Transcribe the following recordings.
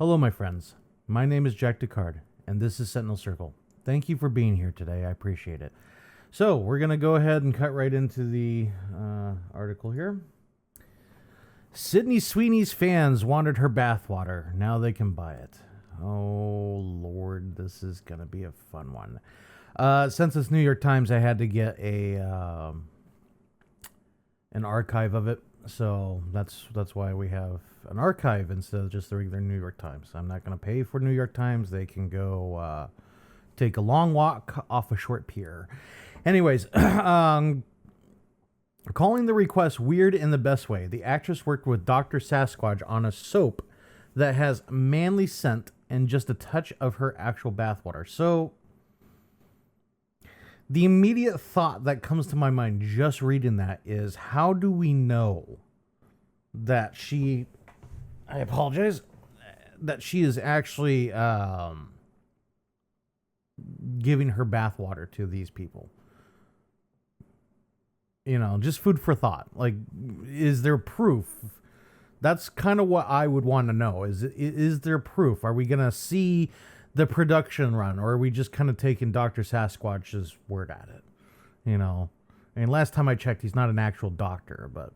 Hello, my friends. My name is Jack Descartes, and this is Sentinel Circle. Thank you for being here today. I appreciate it. So, we're going to go ahead and cut right into the article here. Sydney Sweeney's fans wanted her bathwater. Now they can buy it. Oh, Lord, this is going to be a fun one. Since it's New York Times, I had to get an archive of it. So that's why we have an archive instead of just the regular New York Times. I'm not going to pay for New York Times. They can go take a long walk off a short pier. Anyways, calling the request weird in the best way. The actress worked with Dr. Sasquatch on a soap that has manly scent and just a touch of her actual bathwater. So the immediate thought that comes to my mind just reading that is, how do we know that she, I apologize, that she is actually giving her bathwater to these people? You know, just food for thought. Like, is there proof? That's kind of what I would want to know. Is there proof? Are we going to see the production run, or are we just kind of taking Dr. Sasquatch's word at it? You know, and last time I checked, he's not an actual doctor, but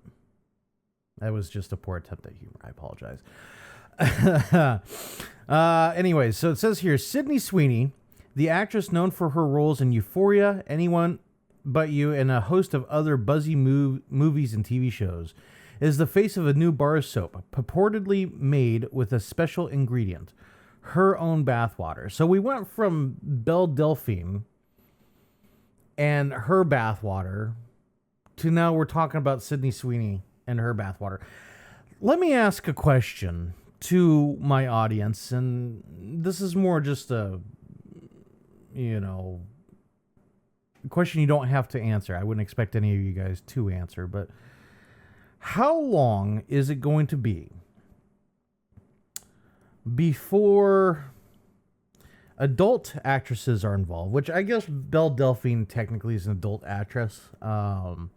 that was just a poor attempt at humor. I apologize. Anyways, so it says here, Sydney Sweeney, the actress known for her roles in Euphoria, Anyone But You, and a host of other buzzy movies and TV shows, is the face of a new bar soap, purportedly made with a special ingredient, her own bathwater. So we went from Belle Delphine and her bathwater to now we're talking about Sydney Sweeney and her bathwater. Let me ask a question to my audience, and this is more just a, question you don't have to answer. I wouldn't expect any of you guys to answer, but how long is it going to be before adult actresses are involved? Which I guess Belle Delphine technically is an adult actress. So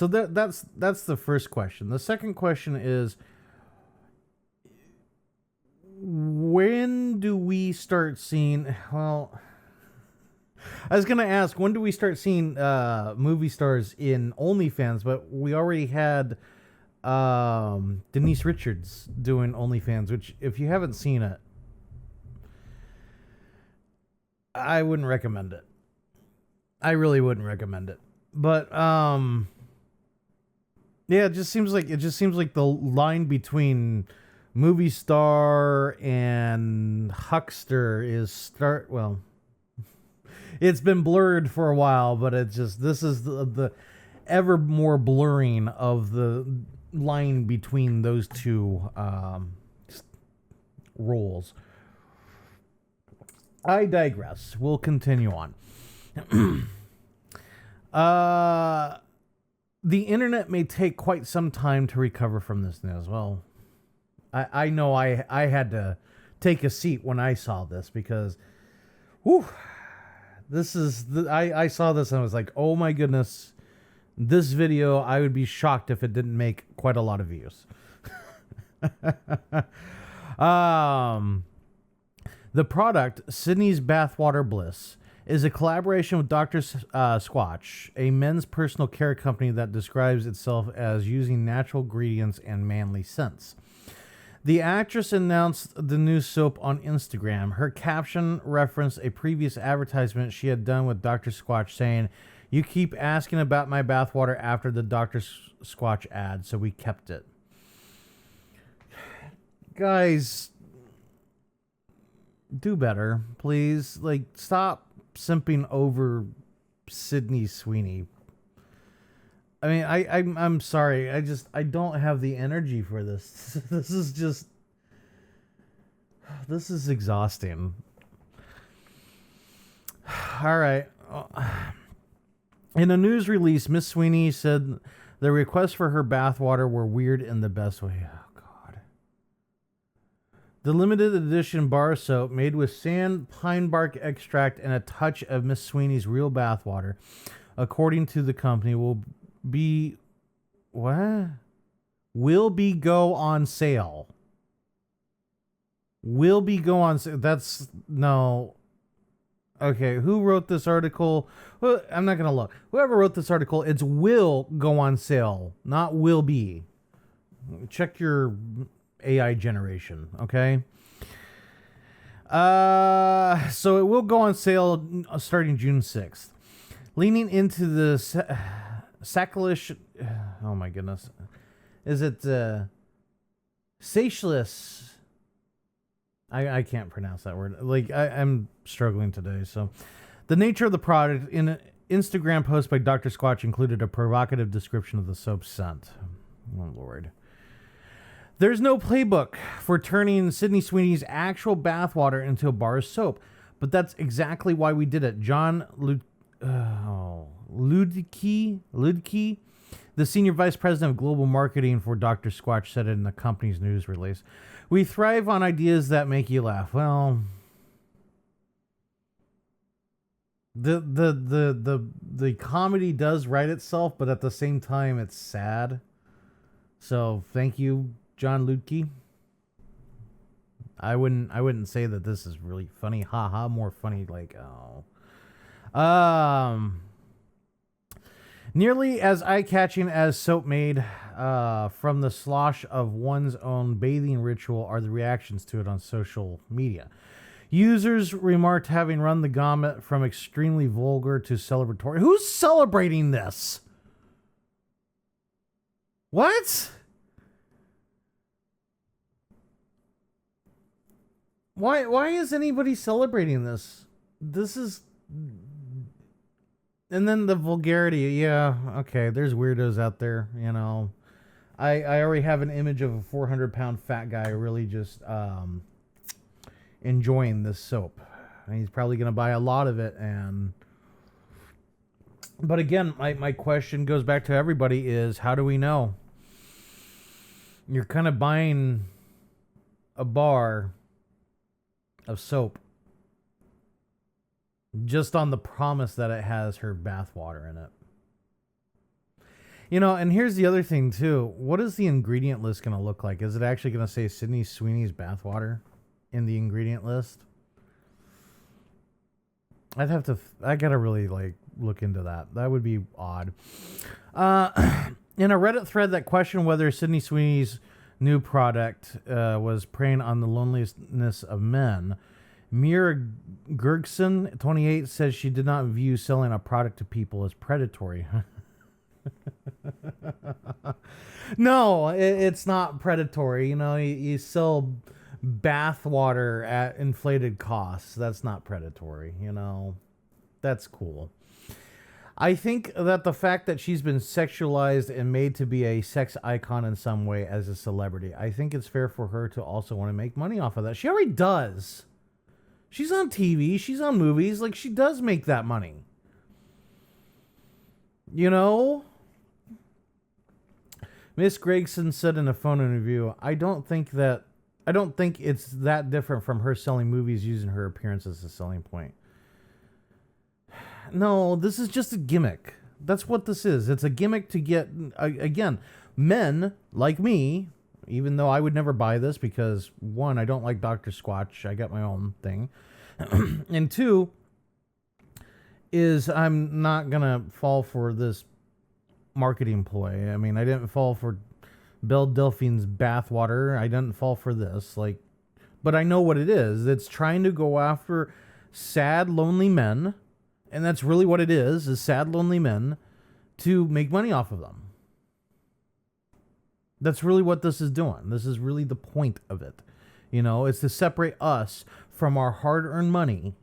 that's the first question. The second question is, when do we start seeing? Well, I was gonna ask, when do we start seeing movie stars in OnlyFans? But we already had Denise Richards doing OnlyFans, which, if you haven't seen it, I wouldn't recommend it. I really wouldn't recommend it. But yeah, it just seems like the line between movie star and huckster is it's been blurred for a while, but this is the ever more blurring of the line between those two roles. I digress. We'll continue on. The internet may take quite some time to recover from this news. Well, I know I had to take a seat when I saw this, because I saw this and I was like, oh my goodness, this video, I would be shocked if it didn't make quite a lot of views. The product, Sydney's Bathwater Bliss, is a collaboration with Dr. Squatch, a men's personal care company that describes itself as using natural ingredients and manly scents. The actress announced the new soap on Instagram. Her caption referenced a previous advertisement she had done with Dr. Squatch, saying, "You keep asking about my bathwater after the Dr. Squatch ad, so we kept it." Guys, do better, please. Like, stop simping over Sydney Sweeney. I mean, I'm sorry. I don't have the energy for this. This is exhausting. All right. In a news release, Miss Sweeney said the requests for her bathwater were weird in the best way. Oh, God. The limited edition bar soap, made with sand, pine bark extract, and a touch of Miss Sweeney's real bathwater, according to the company, will be go on sale Will be go on. That's no. Okay, who wrote this article? Well, I'm not gonna look. Whoever wrote this article, it's will go on sale, not will be. Check your AI generation, okay? So it will go on sale starting June 6th. Leaning into the Sacklish, oh my goodness. Is it Sacheless? I can't pronounce that word. Like, I'm struggling today. So the nature of the product in an Instagram post by Dr. Squatch included a provocative description of the soap's scent. Oh, Lord. There's no playbook for turning Sydney Sweeney's actual bathwater into a bar of soap, but that's exactly why we did it. John Ludke, the senior vice president of global marketing for Dr. Squatch, said it in the company's news release. We thrive on ideas that make you laugh. Well, the comedy does write itself, but at the same time, it's sad. So thank you, John Ludke. I wouldn't say that this is really funny. Haha, more funny like nearly as eye-catching as soap made from the slosh of one's own bathing ritual are the reactions to it on social media. Users remarked having run the gamut from extremely vulgar to celebratory. Who's celebrating this? What? Why is anybody celebrating this? This is... And then the vulgarity, yeah, okay, there's weirdos out there, you know. I already have an image of a 400-pound fat guy really just enjoying this soap. And he's probably going to buy a lot of it. But again, my question goes back to everybody is, how do we know? You're kind of buying a bar of soap just on the promise that it has her bathwater in it. You know, and here's the other thing too. What is the ingredient list going to look like? Is it actually going to say Sydney Sweeney's bathwater in the ingredient list? I gotta really like look into that. That would be odd. In a Reddit thread that questioned whether Sydney Sweeney's new product was preying on the loneliness of men, Mira Gergson, 28, says she did not view selling a product to people as predatory. No, it's not predatory. You know, you sell bath water at inflated costs. That's not predatory, you know. That's cool. I think that the fact that she's been sexualized and made to be a sex icon in some way as a celebrity, I think it's fair for her to also want to make money off of that. She already does. She's on TV. She's on movies. Like, she does make that money. You know? Miss Gregson said in a phone interview, I don't think it's that different from her selling movies using her appearance as a selling point. No, this is just a gimmick. That's what this is. It's a gimmick to get, again, men like me, even though I would never buy this because, one, I don't like Dr. Squatch. I got my own thing. And two, is I'm not going to fall for this marketing ploy. I mean, I didn't fall for Belle Delphine's bathwater. I didn't fall for this. But I know what it is. It's trying to go after sad, lonely men. And that's really what it is sad, lonely men to make money off of them. That's really what this is doing. This is really the point of it. You know, it's to separate us from our hard-earned money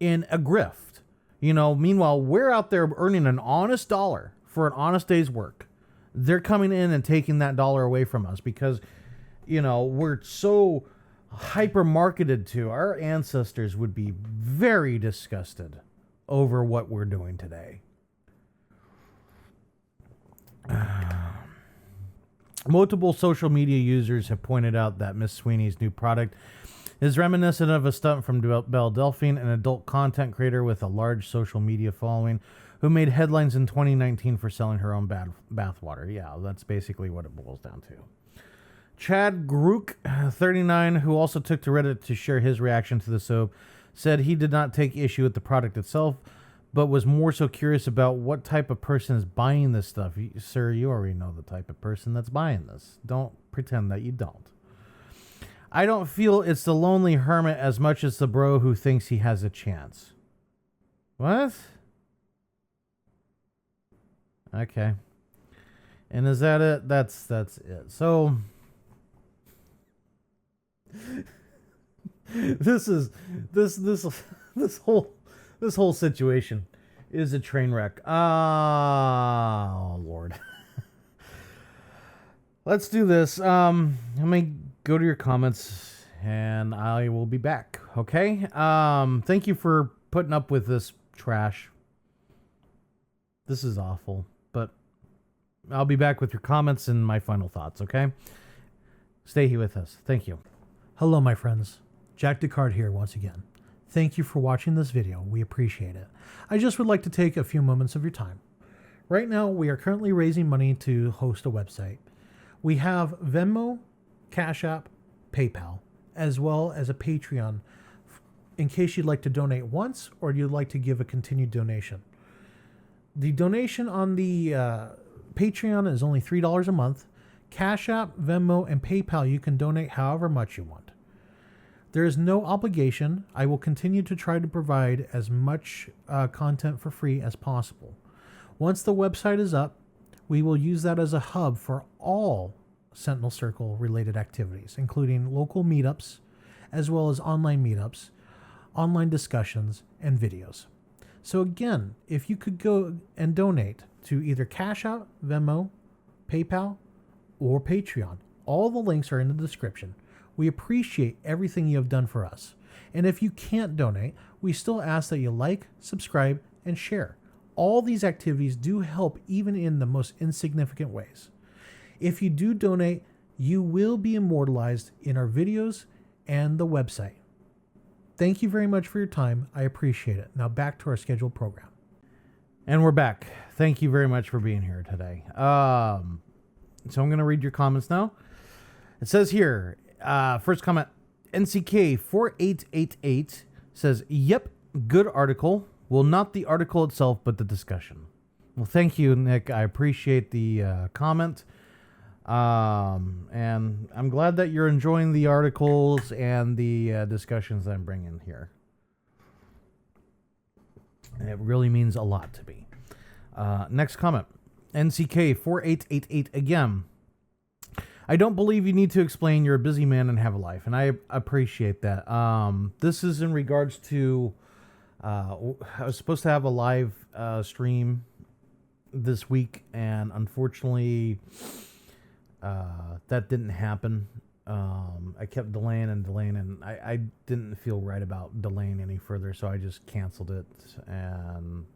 in a grift. You know, meanwhile, we're out there earning an honest dollar for an honest day's work. They're coming in and taking that dollar away from us because, you know, we're so hyper-marketed to. Our ancestors would be very disgusted over what we're doing today. Multiple social media users have pointed out that Miss Sweeney's new product is reminiscent of a stunt from Belle Delphine, an adult content creator with a large social media following who made headlines in 2019 for selling her own bathwater. Yeah, that's basically what it boils down to. Chad Grook, 39, who also took to Reddit to share his reaction to the soap, said he did not take issue with the product itself, but was more so curious about what type of person is buying this stuff. Sir, you already know the type of person that's buying this. Don't pretend that you don't. I don't feel it's the lonely hermit as much as the bro who thinks he has a chance. What? Okay. And is that it? That's it. So this whole situation is a train wreck. Oh Lord. Let's do this. Let me go to your comments and I will be back. Okay? Thank you for putting up with this trash. This is awful, but I'll be back with your comments and my final thoughts, okay? Stay here with us. Thank you. Hello, my friends. Jack Descartes here once again. Thank you for watching this video. We appreciate it. I just would like to take a few moments of your time. Right now, we are currently raising money to host a website. We have Venmo, Cash App, PayPal, as well as a Patreon in case you'd like to donate once or you'd like to give a continued donation. The donation on the Patreon is only $3 a month. Cash App, Venmo, and PayPal, you can donate however much you want. There is no obligation. I will continue to try to provide as much content for free as possible. Once the website is up, we will use that as a hub for all Sentinel Circle related activities, including local meetups, as well as online meetups, online discussions, and videos. So again, if you could go and donate to either Cash App, Venmo, PayPal, or Patreon, all the links are in the description. We appreciate everything you have done for us. And if you can't donate, we still ask that you like, subscribe, and share. All these activities do help even in the most insignificant ways. If you do donate, you will be immortalized in our videos and the website. Thank you very much for your time. I appreciate it. Now back to our scheduled program. And we're back. Thank you very much for being here today. So I'm going to read your comments now. It says here, first comment, NCK4888 says, yep, good article. Well, not the article itself, but the discussion. Well, thank you, Nick. I appreciate the comment. And I'm glad that you're enjoying the articles and the discussions that I'm bringing here. And it really means a lot to me. Next comment, NCK4888 again. I don't believe you need to explain you're a busy man and have a life, and I appreciate that. This is in regards to I was supposed to have a live stream this week, and unfortunately that didn't happen. I kept delaying, and I didn't feel right about delaying any further, so I just canceled it. And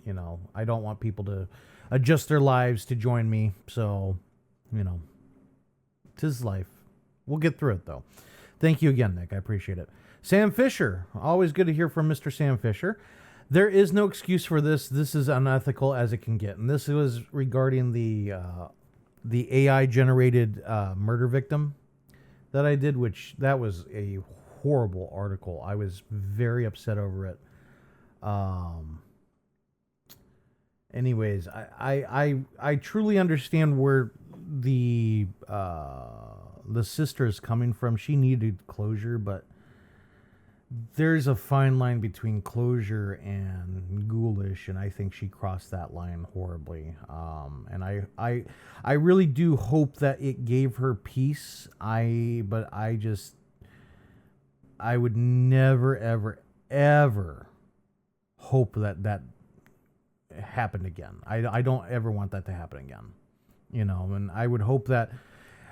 you know, I don't want people to adjust their lives to join me, so you know, 'tis life. We'll get through it though. Thank you again, Nick. I appreciate it. Sam Fisher, always good to hear from Mr. Sam Fisher. There is no excuse for this. This is unethical as it can get. And this was regarding the AI generated murder victim that I did, which that was a horrible article. I was very upset over it. Anyways, I truly understand where the sister is coming from. She needed closure, but there's a fine line between closure and ghoulish, and I think she crossed that line horribly. And I really do hope that it gave her peace. But I would never, ever, ever hope that happened again. I don't ever want that to happen again. You know, and I would hope that,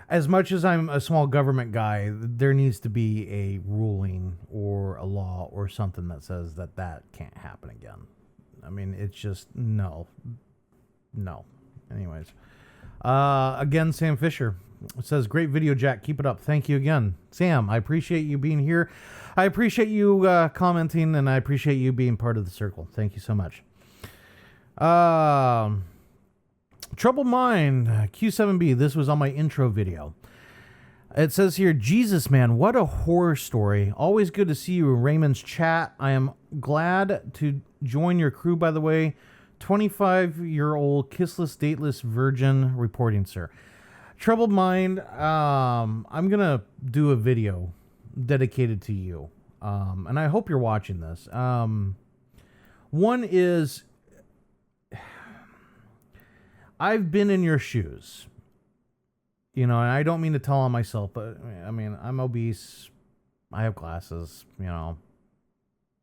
as much as I'm a small government guy, there needs to be a ruling or a law or something that says that can't happen again. I mean, it's just no. Anyways, again, Sam Fisher says, great video, Jack. Keep it up. Thank you again, Sam. I appreciate you being here. I appreciate you commenting, and I appreciate you being part of the circle. Thank you so much. Troubled Mind, Q7B, this was on my intro video. It says here, Jesus, man, what a horror story. Always good to see you in Raymond's chat. I am glad to join your crew, by the way. 25-year-old kissless, dateless virgin reporting, sir. Troubled mind, I'm going to do a video dedicated to you. And I hope you're watching this. One is, I've been in your shoes. You know, and I don't mean to tell on myself, but I mean, I'm obese. I have glasses, you know.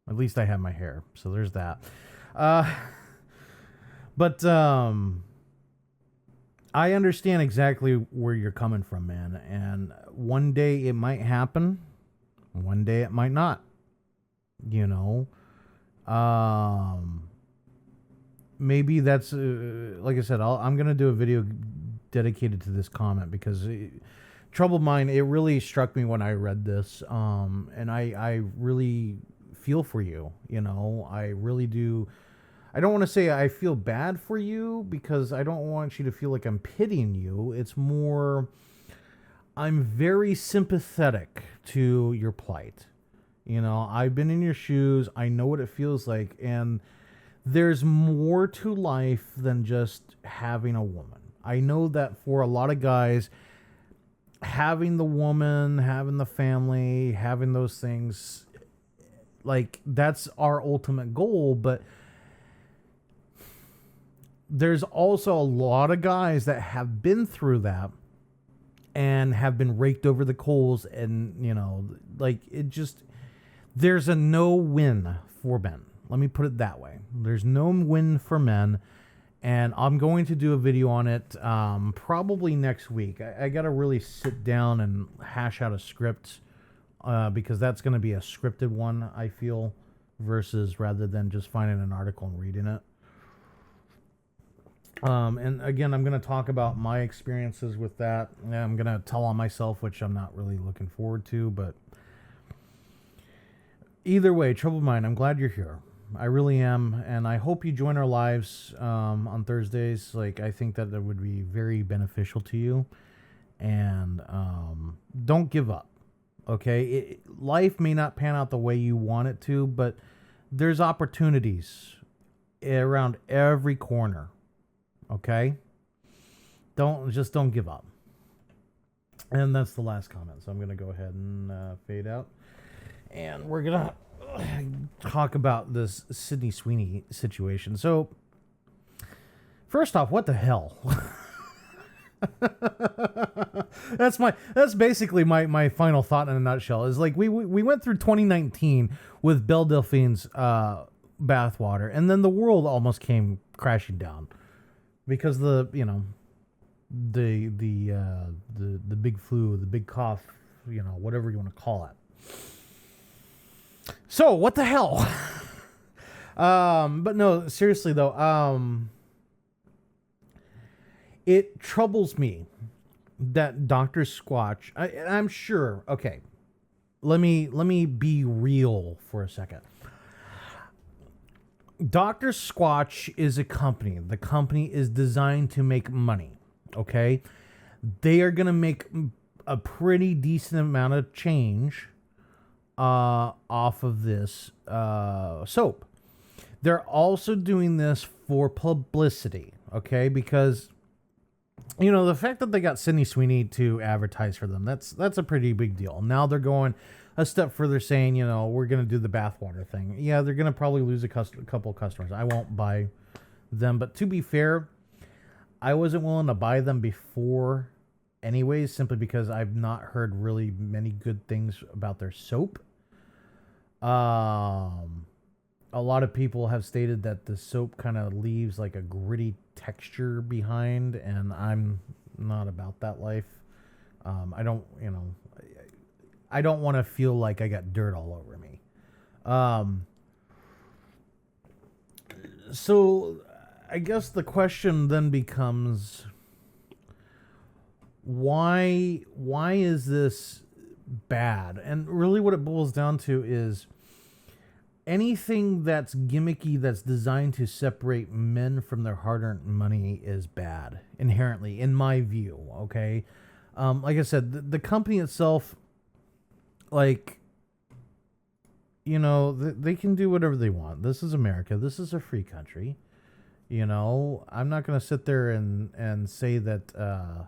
At least I have my hair. So there's that. But I understand exactly where you're coming from, man. And one day it might happen. One day it might not. You know. Maybe that's, like I said, I'm going to do a video dedicated to this comment because troubled mind, it really struck me when I read this. And I really feel for you. You know, I really do. I don't want to say I feel bad for you because I don't want you to feel like I'm pitying you. It's more, I'm very sympathetic to your plight. You know, I've been in your shoes. I know what it feels like. And there's more to life than just having a woman. I know that for a lot of guys, having the woman, having the family, having those things, like, that's our ultimate goal. But there's also a lot of guys that have been through that and have been raked over the coals. And, you know, like, it just, there's a no win for men. Let me put it that way. There's no win for men. And I'm going to do a video on it probably next week. I got to really sit down and hash out a script because that's going to be a scripted one, I feel, versus rather than just finding an article and reading it. And again, I'm going to talk about my experiences with that. I'm going to tell on myself, which I'm not really looking forward to. But either way, troubled mind, I'm glad you're here. I really am, and I hope you join our lives on Thursdays. Like, I think that would be very beneficial to you. And don't give up, okay? Life may not pan out the way you want it to, but there's opportunities around every corner, okay? Don't give up. And that's the last comment, so I'm going to go ahead and fade out. And we're going to talk about this Sydney Sweeney situation. So, first off, what the hell? That's basically my final thought in a nutshell. Is like we went through 2019 with Belle Delphine's bathwater, and then the world almost came crashing down because the big flu, the big cough, you know, whatever you want to call it. So, what the hell? But no, seriously though, it troubles me that Dr. Squatch, I'm sure, okay, let me be real for a second. Dr. Squatch is a company. The company is designed to make money, okay? They are going to make a pretty decent amount of change off of this soap. They're also doing this for publicity, okay? Because, you know, the fact that they got Sydney Sweeney to advertise for them, that's a pretty big deal. Now they're going a step further, saying, you know, we're going to do the bathwater thing. Yeah, they're going to probably lose a couple customers. I won't buy them, but to be fair, I wasn't willing to buy them before anyways, simply because I've not heard really many good things about their soap. A lot of people have stated that the soap kind of leaves like a gritty texture behind, and I'm not about that life. I don't want to feel like I got dirt all over me. So I guess the question then becomes, why is this bad? And really what it boils down to is anything that's gimmicky, that's designed to separate men from their hard-earned money is bad, inherently, in my view, okay? Like I said, the company itself, like, you know, they can do whatever they want. This is America. This is a free country. You know, I'm not going to sit there and say that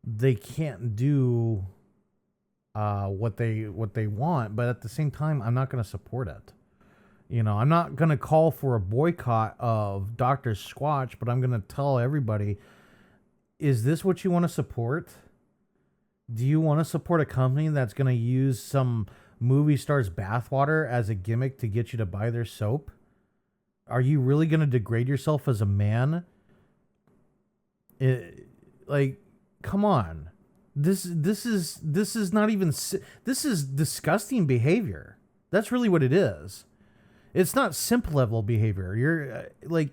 they can't do what they want, but at the same time, I'm not going to support it. You know, I'm not going to call for a boycott of Dr. Squatch, but I'm going to tell everybody, is this what you want to support? Do you want to support a company that's going to use some movie star's bathwater as a gimmick to get you to buy their soap? Are you really going to degrade yourself as a man? Like, come on. This is not even, this is disgusting behavior. That's really what it is. It's not simp level behavior. You're like,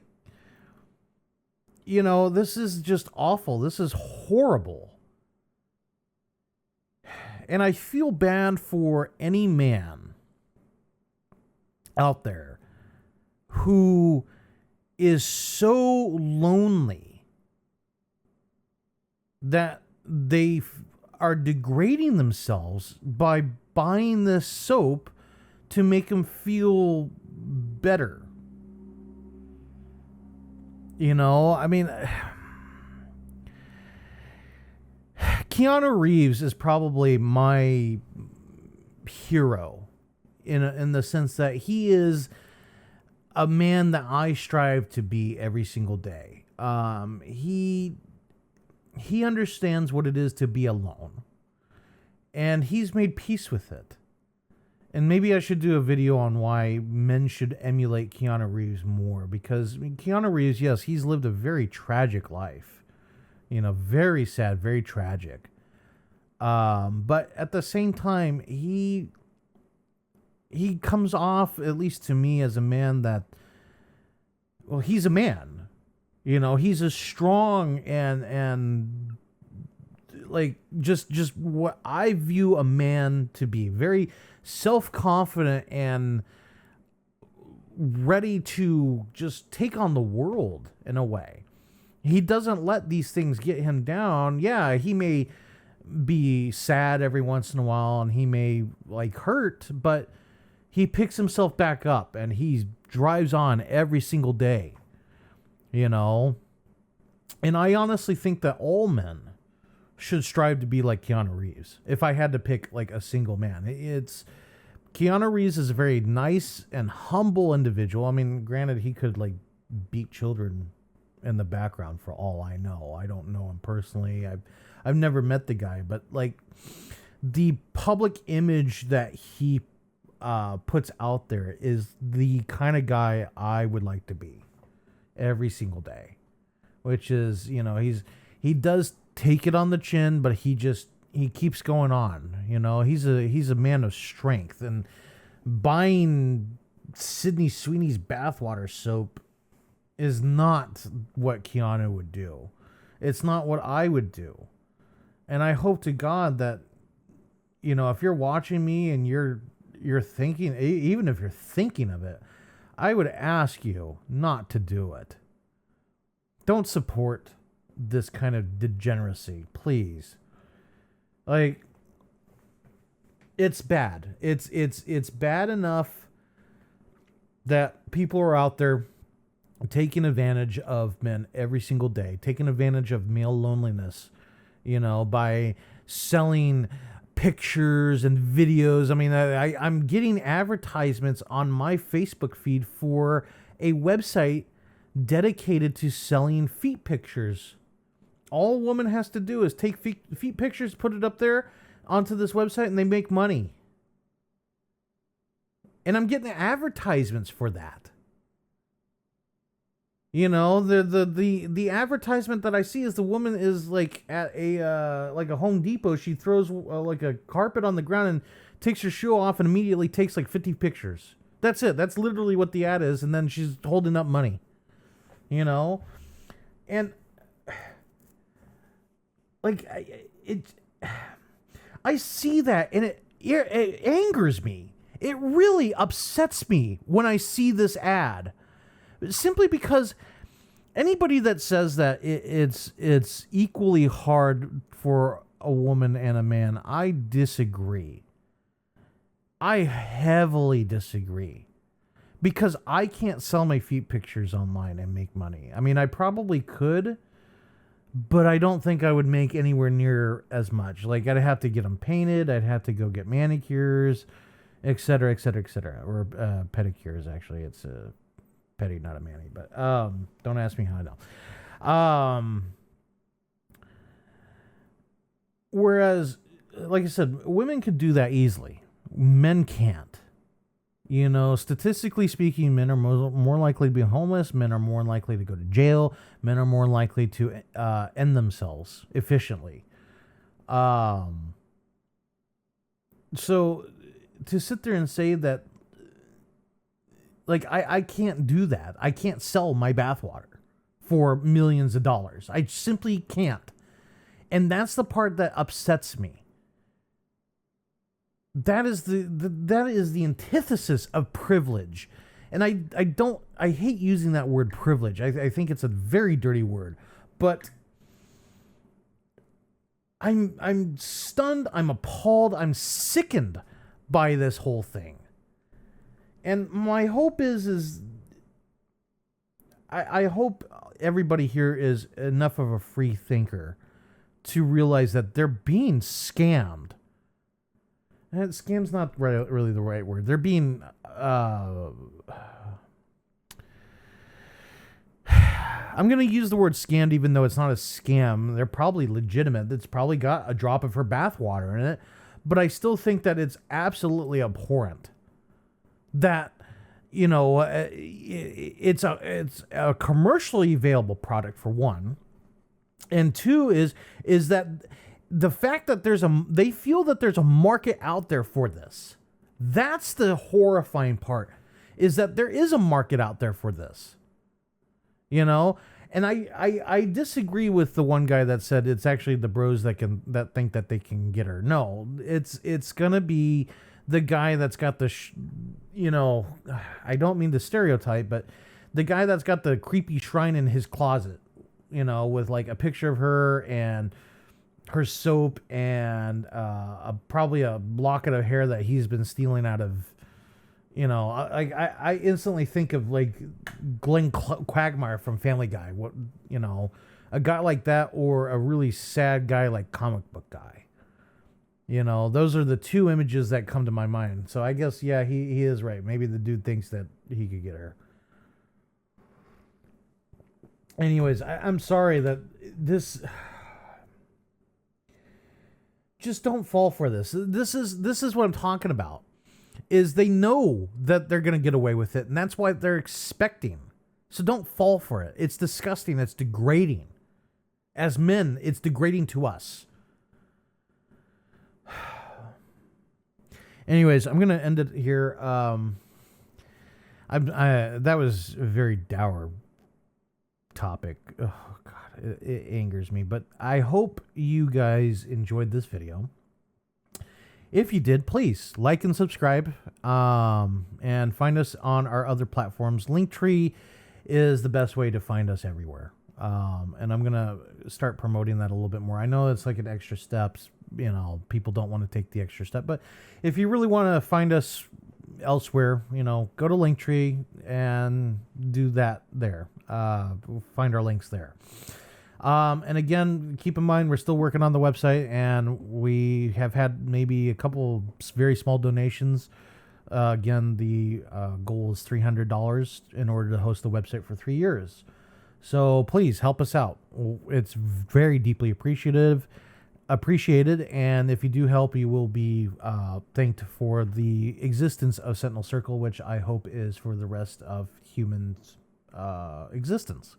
you know, this is just awful. This is horrible. And I feel bad for any man out there who is so lonely that they are degrading themselves by buying this soap to make them feel better. You know, I mean, Keanu Reeves is probably my hero in the sense that he is a man that I strive to be every single day. He understands what it is to be alone, and he's made peace with it. And maybe I should do a video on why men should emulate Keanu Reeves more, because Keanu Reeves, yes, he's lived a very tragic life. You know, very sad, very tragic. But at the same time, he comes off, at least to me, as a man that, well, he's a man. You know, he's a strong and like just what I view a man to be, very self-confident and ready to just take on the world in a way. He doesn't let these things get him down. Yeah, he may be sad every once in a while and he may like hurt, but he picks himself back up and he drives on every single day, you know? And I honestly think that all men should strive to be like Keanu Reeves. If I had to pick like a single man, it's Keanu Reeves is a very nice and humble individual. I mean, granted, he could like beat children in the background for all I know. I don't know him personally. I've never met the guy, but like the public image that he puts out there is the kind of guy I would like to be every single day, which is, you know, he does take it on the chin, but he keeps going on. You know, he's a man of strength, and buying Sydney Sweeney's bathwater soap is not what Keanu would do. It's not what I would do. And I hope to God that, you know, if you're watching me and you're thinking, even if you're thinking of it, I would ask you not to do it. Don't support this kind of degeneracy, please. Like, it's bad. It's bad enough that people are out there taking advantage of men every single day, taking advantage of male loneliness, you know, by selling pictures and videos. I mean, I'm getting advertisements on my Facebook feed for a website dedicated to selling feet pictures. All a woman has to do is take feet pictures, put it up there onto this website, and they make money. And I'm getting advertisements for that. You know, the advertisement that I see is the woman is like at a Home Depot. She throws like a carpet on the ground and takes her shoe off and immediately takes like 50 pictures. That's it. That's literally what the ad is. And then she's holding up money, you know, and like I see that and it angers me. It really upsets me when I see this ad. Simply because anybody that says that it's equally hard for a woman and a man, I disagree. I heavily disagree. Because I can't sell my feet pictures online and make money. I mean, I probably could, but I don't think I would make anywhere near as much. Like, I'd have to get them painted. I'd have to go get manicures, et cetera, et cetera, et cetera. Or pedicures, actually. It's a pedi, not a mani. But don't ask me how I know. Whereas, like I said, women could do that easily. Men can't. You know, statistically speaking, men are more likely to be homeless. Men are more likely to go to jail. Men are more likely to end themselves efficiently. So to sit there and say that, like, I can't do that. I can't sell my bathwater for millions of dollars. I simply can't. And that's the part that upsets me. That is the antithesis of privilege. And I hate using that word privilege. I think it's a very dirty word. But I'm stunned, I'm appalled, I'm sickened by this whole thing. And my hope is I hope everybody here is enough of a free thinker to realize that they're being scammed. And scam's not really the right word. They're being I'm going to use the word scammed even though it's not a scam. They're probably legitimate. It's probably got a drop of her bathwater in it. But I still think that it's absolutely abhorrent that, you know, it's a commercially available product, for one. And two is that the fact that they feel that there's a market out there for this. That's the horrifying part, is that there is a market out there for this. You know? And I disagree with the one guy that said it's actually the bros that think that they can get her. No, it's gonna be the guy that's got the, you know, I don't mean the stereotype, but the guy that's got the creepy shrine in his closet, you know, with like a picture of her and her soap and probably a locket of hair that he's been stealing out of, you know, I instantly think of like Glenn Quagmire from Family Guy. What, you know, a guy like that, or a really sad guy like Comic Book Guy. You know, those are the two images that come to my mind. So I guess, yeah, he is right. Maybe the dude thinks that he could get her. Anyways, I'm sorry that this... Just don't fall for this. This is what I'm talking about. Is they know that they're going to get away with it, and that's why they're expecting. So don't fall for it. It's disgusting. It's degrading. As men, it's degrading to us. Anyways, I'm going to end it here. That was a very dour topic. Oh, God. It angers me, but I hope you guys enjoyed this video. If you did, please like and subscribe, and find us on our other platforms. Linktree is the best way to find us everywhere. And I'm going to start promoting that a little bit more. I know it's like an extra steps, you know, people don't want to take the extra step, but if you really want to find us elsewhere, you know, go to Linktree and do that there. Find our links there. And again, keep in mind, we're still working on the website, and we have had maybe a couple very small donations. Again, the goal is $300 in order to host the website for 3 years. So please help us out. It's very deeply appreciated. And if you do help, you will be thanked for the existence of Sentinel Circle, which I hope is for the rest of humans' existence.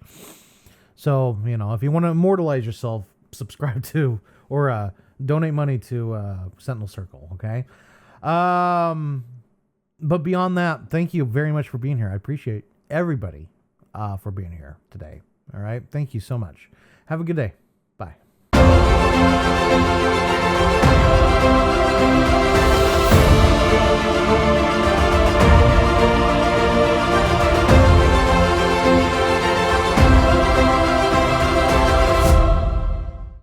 So, you know, if you want to immortalize yourself, subscribe to or donate money to Sentinel Circle, okay? But beyond that, thank you very much for being here. I appreciate everybody for being here today, all right? Thank you so much. Have a good day.